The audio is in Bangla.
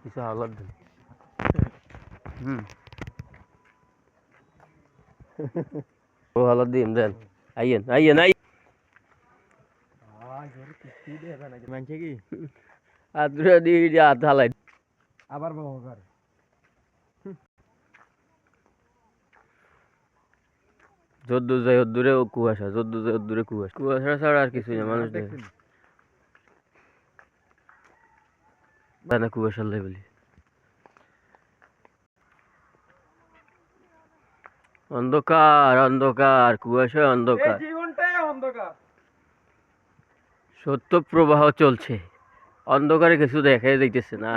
কিছু হালত দেন ও হালত দিন দেন আইয়েন আইয়েন আই মানছে কি আদুরা দিয়ে হাত হালাই আবার ব্যবহার যদ্দূর যাই দূরে কুয়াশা যদ্দূর যাই দূরে কুয়াশা কুয়াশা ছাড়া আর কিছুই না মানুষ দেখে না কুয়াশার লেভেলে অন্ধকার অন্ধকার কুয়াশা অন্ধকার জীবনটাই অন্ধকার সত্য প্রবাহ চলছে অন্ধকারে কিছু দেখা যাইতেছে না